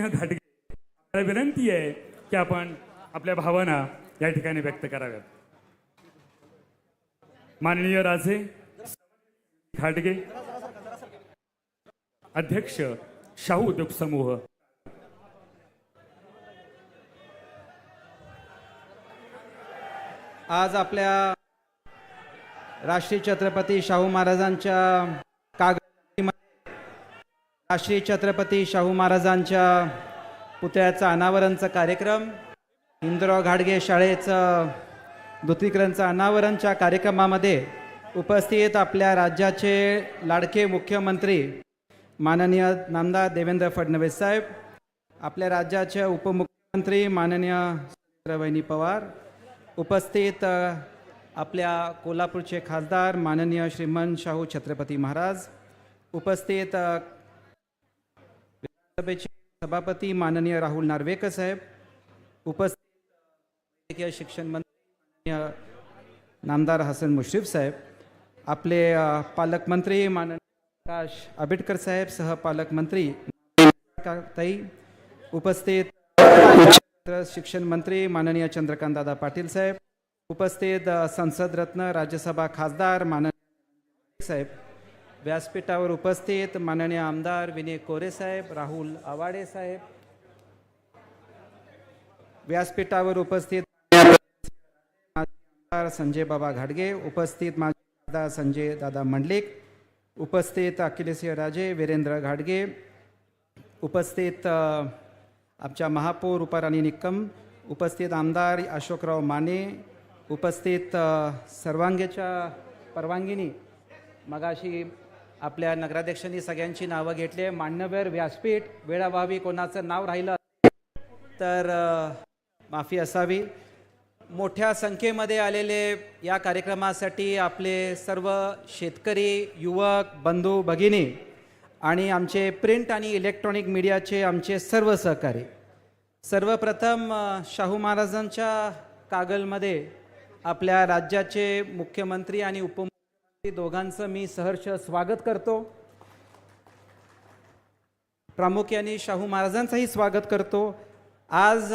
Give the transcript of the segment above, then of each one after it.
घाटगे, मला विनंती आहे की आपण आपल्या भावना या ठिकाणी व्यक्त कराव्यात. माननीय राजे घाटगे, अध्यक्ष शाहू उद्योग समूह. आज आपल्या राष्ट्रीय छत्रपती शाहू महाराजांच्या राष्ट्रीय छत्रपती शाहू महाराजांच्या पुतळ्याचा अनावरणचा कार्यक्रम, इंदिरा घाटगे शाळेचं द्वितीकरणचा अनावरणच्या कार्यक्रमामध्ये उपस्थित आपल्या राज्याचे लाडके मुख्यमंत्री माननीय नामदार देवेंद्र फडणवीस साहेब, आपल्या राज्याचे उपमुख्यमंत्री माननीय वहिनी पवार, उपस्थित आपल्या कोल्हापूरचे खासदार माननीय श्रीमंत शाहू छत्रपती महाराज, उपस्थित विधानसभेचे सभापती माननीय राहुल नार्वेकर साहेब, उपस्थित शिक्षण मंत्री नामदार हसन मुश्रीफ साहेब, आपले पालकमंत्री माननीय प्रकाश आंबेडकर साहेब, सहपालकमंत्री ताई, उपस्थित शिक्षण मंत्री माननीय चंद्रकांत दादा पाटील साहेब, उपस्थित संसद रत्न राज्यसभा खासदार माननीय साहेब, व्यासपीठावर उपस्थित माननीय आमदार विनय कोरे साहेब, राहुल आवाडे साहेब, व्यासपीठावर उपस्थित संजय बाबा घाटगे, उपस्थित माजी संजय दादा मंडलिक, उपस्थित अखिलेश राजे वीरेंद्र घाटगे, उपस्थित आमच्या महापौर रूपाराणी निकम, उपस्थित आमदार अशोकराव माने, उपस्थित सर्वांगीच्या परवानगीने मगाशी आपल्या नगराध्यक्षांनी सगळ्यांची नावं घेतली. मान्यवर व्यासपीठ, वेळाभावी कोणाचं नाव राहिलं तर माफी असावी. मोठ्या संख्येमध्ये आलेले या कार्यक्रमासाठी आपले सर्व शेतकरी, युवक, बंधू भगिनी आणि आमचे प्रिंट आणि इलेक्ट्रॉनिक मीडियाचे आमचे सर्व सहकारी, सर्वप्रथम शाहू महाराजांच्या कागलमध्ये आपल्या राज्याचे मुख्यमंत्री आणि उपमुख्यमंत्री दोघांचं मी सहर्ष स्वागत करतो. प्रामुख्याने शाहू महाराजांचंही स्वागत करतो. आज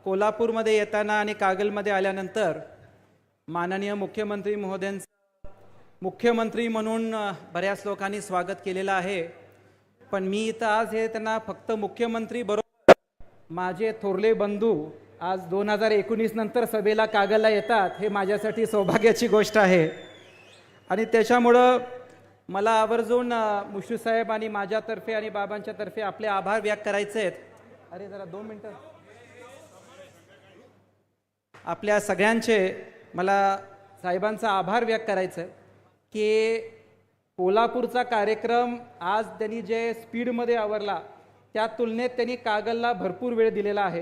कोल्हापूरमध्ये येताना आणि कागलमध्ये आल्यानंतर माननीय मुख्यमंत्री महोदयांचं मुख्यमंत्री म्हणून बऱ्याच लोकांनी स्वागत केलेलं आहे, पण मी इथं आज हे त्यांना फक्त मुख्यमंत्री बरोबर माझे थोरले बंधू आज 2019 नंतर सभेला कागलला येतात, हे माझ्यासाठी सौभाग्याची गोष्ट आहे. आणि त्याच्यामुळं मला आवर्जून मुश्रीफ साहेब आणि माझ्यातर्फे आणि बाबांच्या तर्फे आपले आभार व्यक्त करायचे आहेत. अरे जरा 2 मिनटं. आपल्या सगळ्यांचे मला साहेबांचा आभार व्यक्त करायचं आहे की कोल्हापूरचा कार्यक्रम आज त्यांनी जे स्पीडमध्ये आवरला त्या तुलनेत त्यांनी कागलला भरपूर वेळ दिलेला आहे.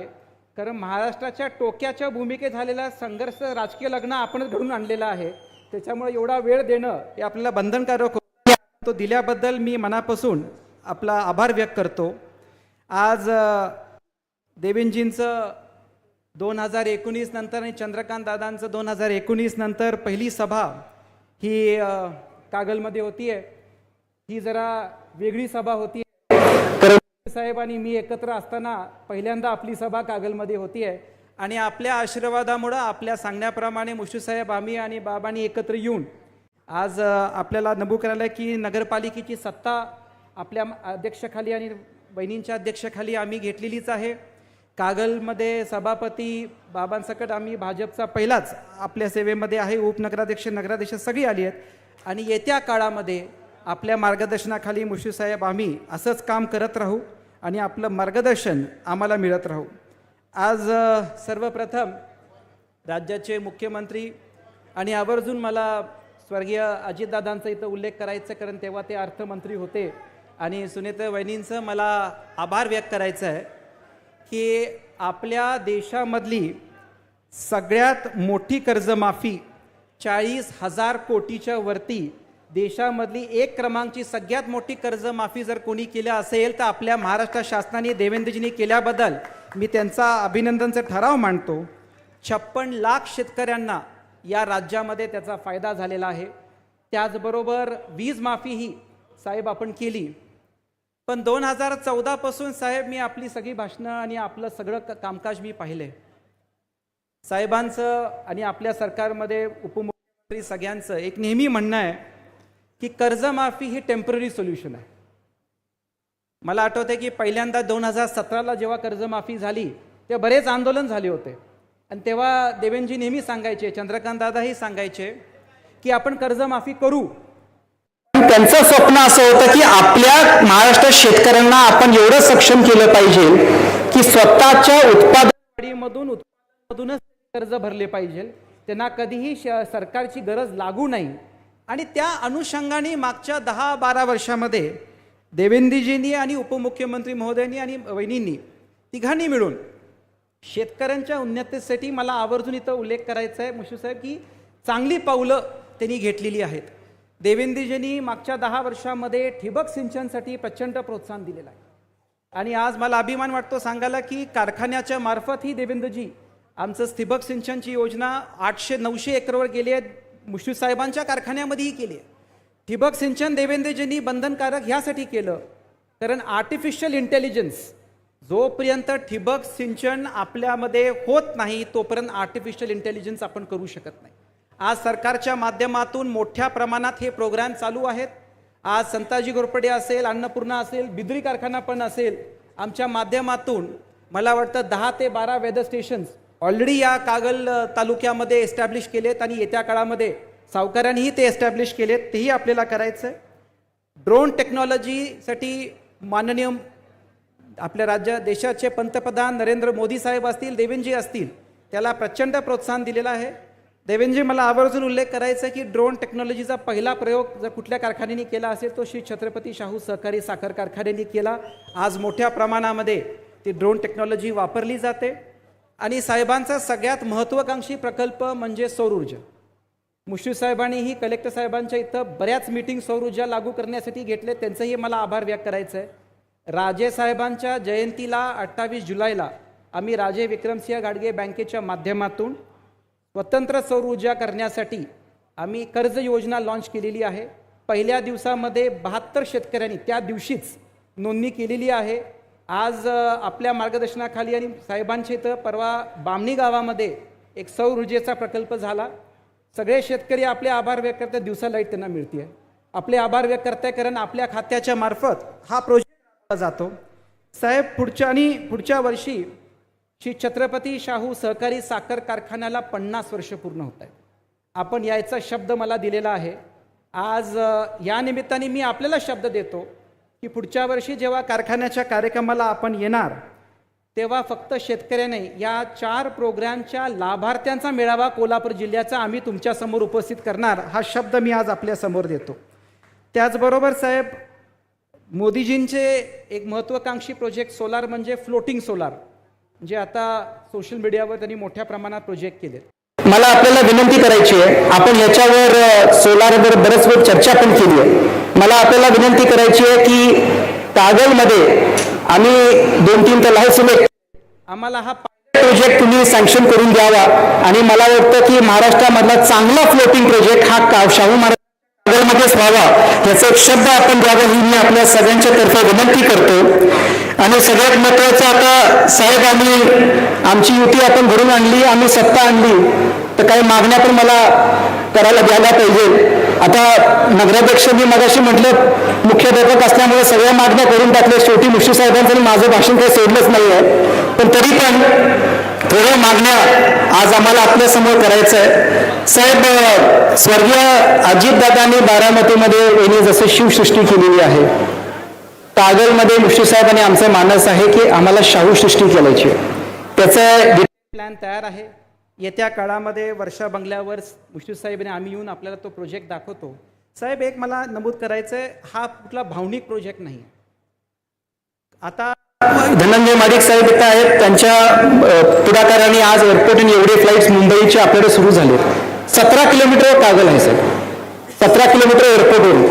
कारण महाराष्ट्राच्या टोक्याच्या भूमिकेत झालेला संघर्ष, राजकीय लग्न आपणच घडून आणलेला आहे, त्याच्यामुळे एवढा वेळ देणं हे आपल्याला बंधनकारक होतं. तो दिल्याबद्दल मी मनापासून आपला आभार व्यक्त करतो. आज देवेंजींचं 2019 नंतर आणि चंद्रकांत दादांचं 2019 नंतर पहिली सभा ही कागलमध्ये होतीये. ही जरा वेगळी सभा होती. साहेब आणि मी एकत्र असताना पहिल्यांदा आपली सभा कागलमध्ये होतीये आणि आपल्या आशीर्वादामुळं, आपल्या सांगण्याप्रमाणे मुश्रीफ साहेब, आम्ही आणि बाबांनी एकत्र येऊन आज आपल्याला नमूद करायला की नगरपालिकेची सत्ता आपल्या अध्यक्षाखाली आणि बहिणींच्या अध्यक्षाखाली आम्ही घेतलेलीच आहे. कागलमध्ये सभापती बाबांसकट आम्ही भाजपचा पहिलाच आपल्या सेवेमध्ये आहे. उपनगराध्यक्ष, नगराध्यक्ष सगळी आली आहेत आणि येत्या काळामध्ये आपल्या मार्गदर्शनाखाली मुश्रीफ साहेब आम्ही असंच काम करत राहू आणि आपलं मार्गदर्शन आम्हाला मिळत राहू. आज सर्वप्रथम राज्याचे मुख्यमंत्री आणि आवर्जून मला स्वर्गीय अजितदादांचा इथं उल्लेख करायचा, कारण तेव्हा ते अर्थमंत्री होते, आणि सुनेत्र वहिनींचं मला आभार व्यक्त करायचं आहे की आपल्या देशामधली सगळ्यात मोठी कर्जमाफी 40,000 कोटीच्या वरती, देशामधली 1 क्रमांकची सगळ्यात मोठी कर्जमाफी जर कोणी केली असेल तर आपल्या महाराष्ट्र शासनाने देवेंद्रजींनी केल्याबद्दल मी त्यांचा अभिनंदनचा ठराव मांडतो. 56 लाख शेतकऱ्यांना या राज्यामध्ये त्याचा फायदा झालेला आहे. त्याचबरोबर वीज माफी ही साहेब आपण केली, पण 2014 पासून साहेब मी आपली सगळी भाषणं आणि आपलं सगळं कामकाज मी पाहिले. साहेबांचं आणि आपल्या सरकारमध्ये उपमुख्यमंत्री सगळ्यांचं एक नेहमी म्हणणं आहे की कर्जमाफी ही टेम्पररी सोल्युशन आहे. मला आठवते की पहिल्यांदा 2017ला जेव्हा कर्जमाफी झाली तेव्हा बरेच आंदोलन झाले होते आणि तेव्हा देवेंद्रजी नेहमी सांगायचे, चंद्रकांत दादाही सांगायचे की आपण कर्जमाफी करू. त्यांचं स्वप्न असं होतं की आपल्या महाराष्ट्र शेतकऱ्यांना आपण एवढं सक्षम केलं पाहिजे की स्वतःच्या उत्पादनामधूनच कर्ज भरले पाहिजे, त्यांना कधीही सरकारची गरज लागू नाही. आणि त्या अनुषंगाने मागच्या 10-12 वर्षामध्ये देवेंद्रजींनी आणि उपमुख्यमंत्री महोदयांनी आणि वहिनींनी तिघांनी मिळून शेतकऱ्यांच्या उन्नतीसाठी मला आवर्जून इथं उल्लेख करायचा आहे मुश्रीफ साहेब की चांगली पावलं त्यांनी घेतलेली आहेत. देवेंद्रजींनी मागच्या 10 वर्षामध्ये ठिबक सिंचनसाठी प्रचंड प्रोत्साहन दिलेलं आहे आणि आज मला अभिमान वाटतो सांगायला की कारखान्याच्या मार्फत ही देवेंद्रजी आमचं ठिबक सिंचनची योजना 800-900 एकरवर गेली आहे. मुश्रीफ साहेबांच्या कारखान्यामध्येही केली आहे. ठिबक सिंचन देवेंद्रजींनी बंधनकारक ह्यासाठी केलं कारण आर्टिफिशियल इंटेलिजन्स जोपर्यंत ठिबक सिंचन आपल्यामध्ये होत नाही तोपर्यंत आर्टिफिशियल इंटेलिजन्स आपण करू शकत नाही. आज सरकारच्या माध्यमातून मोठ्या प्रमाणात हे प्रोग्राम चालू आहेत. आज संताजी घोरपडे असेल, अन्नपूर्णा असेल, बिद्री कारखाना पण असेल, आमच्या माध्यमातून मला वाटतं 10 ते 12 वेदर स्टेशन्स ऑलरेडी या कागल तालुक्यामध्ये एस्टॅब्लिश केलेत आणि येत्या काळामध्ये सावकारांनीही ते एस्टॅब्लिश केलेत, तेही आपल्याला करायचं आहे. ड्रोन टेक्नॉलॉजीसाठी माननीय आपल्या देशाचे पंतप्रधान नरेंद्र मोदी साहेब असतील, देवेंद्रजी असतील, त्याला प्रचंड प्रोत्साहन दिलेलं आहे. देवेंद्रजी मला आवर्जून उल्लेख करायचा आहे की ड्रोन टेक्नॉलॉजीचा पहिला प्रयोग जर कुठल्या कारखान्याने केला असेल तो श्री छत्रपती शाहू सहकारी साखर कारखान्याने केला. आज मोठ्या प्रमाणामध्ये ती ड्रोन टेक्नॉलॉजी वापरली जाते. आणि साहेबांचा सगळ्यात महत्त्वाकांक्षी प्रकल्प म्हणजे सौर ऊर्जा. मुश्रीफ साहेबांनीही कलेक्टर साहेबांच्या इथं बऱ्याच मीटिंग सौर ऊर्जा लागू करण्यासाठी घेतले, त्यांचंही मला आभार व्यक्त करायचं आहे. राजे साहेबांच्या जयंतीला 28 जुलैला आम्ही राजे विक्रमसिंह गाडगे बँकेच्या माध्यमातून स्वतंत्र सौर ऊर्जा करण्यासाठी आम्ही कर्ज योजना लॉन्च केलेली आहे. पहिल्या दिवसामध्ये 72 शेतकऱ्यांनी त्या दिवशीच नोंदणी केलेली आहे. आज आपल्या मार्गदर्शनाखाली आणि साहेबांच्या इथं परवा बामणी गावामध्ये एक सौर ऊर्जेचा प्रकल्प झाला. सगळे शेतकरी आपले आभार व्यक्त करतात, दिवसा लाईट त्यांना मिळते. आपले आभार व्यक्त करताय कारण आपल्या खात्याच्या मार्फत हा प्रोजेक्ट जातो. साहेब पुढच्या वर्षी श्री छत्रपती शाहू सहकारी साखर कारखान्याला 50 वर्ष पूर्ण होत आहेत. आपण यायचा शब्द मला दिलेला आहे. आज या निमित्ताने मी आपल्याला शब्द देतो की पुढच्या वर्षी जेव्हा कारखान्याच्या कार्यक्रमाला आपण येणार तेव्हा फक्त शेतकऱ्याने या 4 प्रोग्रामच्या लाभार्थ्यांचा मेळावा कोल्हापूर जिल्ह्याचा आम्ही तुमच्यासमोर उपस्थित करणार, हा शब्द मी आज आपल्यासमोर देतो. त्याचबरोबर साहेब मोदीजींचे एक महत्त्वाकांक्षी प्रोजेक्ट सोलार म्हणजे फ्लोटिंग सोलार, जे आता सोशल मीडियावर त्यांनी मोठ्या प्रमाणात प्रोजेक्ट केले. मला आपल्याला विनंती करायची आहे, आपण याच्यावर सोलारवर बरेच वेळ चर्चा पण केली आहे. मला आपल्याला विनंती करायची आहे की कागलमध्ये आम्ही 2-3 तलाव सिलेक्ट आम्हाला हा प्रोजेक्ट तुम्ही सँक्शन करून द्यावा आणि मला वाटतं की महाराष्ट्रामधला चांगला फ्लोटिंग प्रोजेक्ट हा शाहू महाराज कागलमध्येच व्हावा, याचा एक शब्द आपण द्यावा ही मी आपल्या सगळ्यांच्या तर्फे विनंती करतो. आणि सगळ्यात महत्त्वाचं आता साहेब आमची युती आपण घडून आणली, आम्ही सत्ता आणली, तर काही मागण्या पण मला करायला द्यायला पाहिजे. आता नगराध्यक्षांनी मगाशी म्हटलं मुख्याध्यापक असल्यामुळे सगळ्या मागण्या करून टाकल्या. शेवटी मुश्रीफ साहेबांचं माझं भाषण काही सोडलंच नाही आहे, पण तरी पण थोड्या मागण्या आज आम्हाला आपल्यासमोर करायचं आहे. साहेब स्वर्गीय अजितदादांनी बारामतीमध्ये यांनी जसं शिवसृष्टी केलेली आहे, कागलमध्ये मुश्रीफ साहेबांनी आमचं मानस आहे की आम्हाला शाहू सृष्टी केल्याची. त्याचं प्लॅन तयार आहे. येत्या काळामध्ये वर्षा बंगल्यावर मुश्रीफ साहेबांनी आम्ही येऊन आपल्याला तो प्रोजेक्ट दाखवतो. साहेब एक मला नमूद करायचं आहे, हा कुठला भावनिक प्रोजेक्ट नाही. आता धनंजय माडिक साहेब इथं आहेत, त्यांच्या पुढाकाराने आज एअरपोर्ट आणि एवढे फ्लाईट्स मुंबईचे आपल्याकडे सुरू झाले. 17 किलोमीटर कागल आहे साहेब, 17 किलोमीटर एअरपोर्टवरून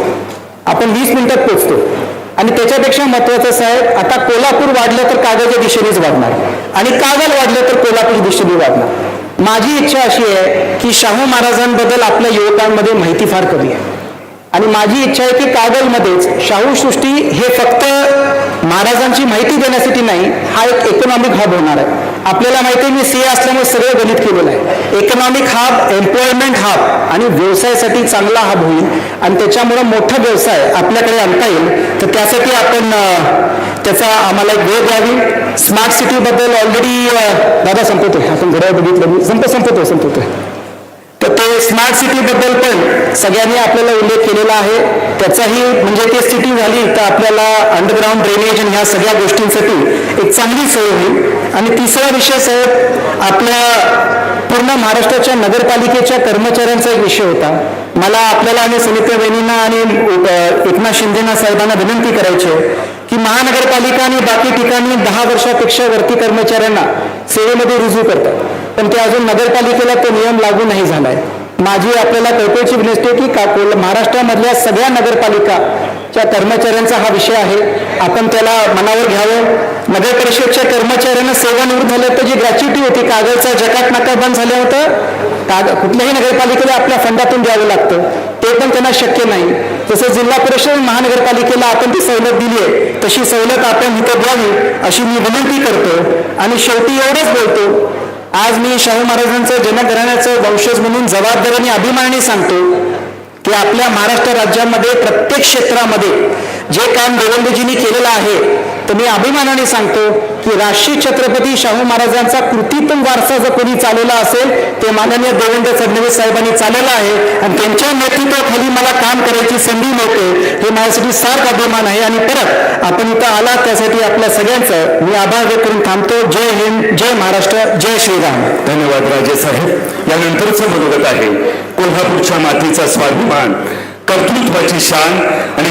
आपण 20 मिनिटात पोहोचतो. आणि त्याच्यापेक्षा महत्त्वाचं साहेब, आता कोल्हापूर वाढलं तर कागलच्या दिशेनेच वाढणार आणि कागल वाढलं तर कोल्हापूर दिशेने वाढणार. माझी इच्छा अशी आहे की शाहू महाराजांबद्दल आपल्या युवकांमध्ये माहिती फार कमी आहे आणि माझी इच्छा आहे की कागलमध्येच शाहू सृष्टी हे फक्त महाराजांची माहिती देण्यासाठी नाही, हा एक इकॉनॉमिक हब होणार आहे. आपल्याला माहिती आहे मी सीए असल्यामुळे सगळं गणित केलेलं आहे. इकॉनॉमिक हब, एम्प्लॉयमेंट हब आणि व्यवसायासाठी चांगला हब होईल आणि त्याच्यामुळे मोठा व्यवसाय आपल्याकडे आणता येईल. तर त्यासाठी आपण त्याचा आम्हाला एक वेळ द्यावी. स्मार्ट सिटीबद्दल ऑलरेडी दादा संपवतोय, आपण घड्याळ बघितलं मी संपवतोय. तर ते स्मार्ट सिटीबद्दल पण सगळ्यांनी आपल्याला उल्लेख केलेला आहे. त्याचाही म्हणजे ते सिटी झाली तर आपल्याला अंडरग्राऊंड ड्रेनेज आणि ह्या सगळ्या गोष्टींसाठी एक चांगली सोय होईल. आणि तिसरा विषय साहेब, आपल्या पूर्ण महाराष्ट्राच्या नगरपालिकेच्या कर्मचाऱ्यांचा एक विषय होता. मला आपल्याला आणि समित्या बहिणींना आणि एकनाथ शिंदेना साहेबांना विनंती करायची आहे की महानगरपालिका आणि बाकी ठिकाणी 10 वर्षापेक्षा वरती कर्मचाऱ्यांना सेवेमध्ये रुजू करतात, पण ते अजून नगरपालिकेला तो नियम लागू नाही झालाय. माझी आपल्याला कळकळीची विनंती आहे की महाराष्ट्रामधल्या सगळ्या नगरपालिकाच्या कर्मचाऱ्यांचा हा विषय आहे, आपण त्याला मनावर घ्यावं. नगर परिषदच्या कर्मचाऱ्यांना सेवानिवृत्त झालं तर जी ग्रॅच्युटी होती, कागदचा जकात नाका बंद झालं होतं, कुठल्याही नगरपालिकेला आपल्या फंडातून द्यावं लागतं, ते पण त्यांना शक्य नाही. जसं जिल्हा परिषद महानगरपालिकेला आपण ती सवलत दिली आहे तशी सवलत आपण इथं द्यावी अशी मी विनंती करतो. आणि शेवटी एवढंच बोलतो, आज मी शाहू महाराजांचं जनघराण्याचं वंशज म्हणून जबाबदारीने अभिमानाने सांगतो की आपल्या महाराष्ट्र राज्यामध्ये प्रत्येक क्षेत्रामध्ये जे काम देवेंद्रजींनी केलेलं आहे, तर मी अभिमानाने सांगतो की राष्ट्रीय छत्रपती शाहू महाराजांचा कृतीतून वारसा जर कोणी चालवला असेल ते माननीय देवेंद्र फडणवीस साहेबांनी चालवला आहे. आणि त्यांच्या नेतृत्वाखाली मला काम करायची संधी मिळते, हे माझ्यासाठी सार्थ अभिमान आहे. आणि परत आपण इथं आला त्यासाठी आपल्या सगळ्यांचं मी आभार व्यक्त करून थांबतो. जय हिंद, जय महाराष्ट्र, जय श्रीराम. धन्यवाद राजे साहेब. यानंतरचं मनोगत आहे कोल्हापूरच्या मातीचा स्वाभिमान, कर्तृत्वाची शान आणि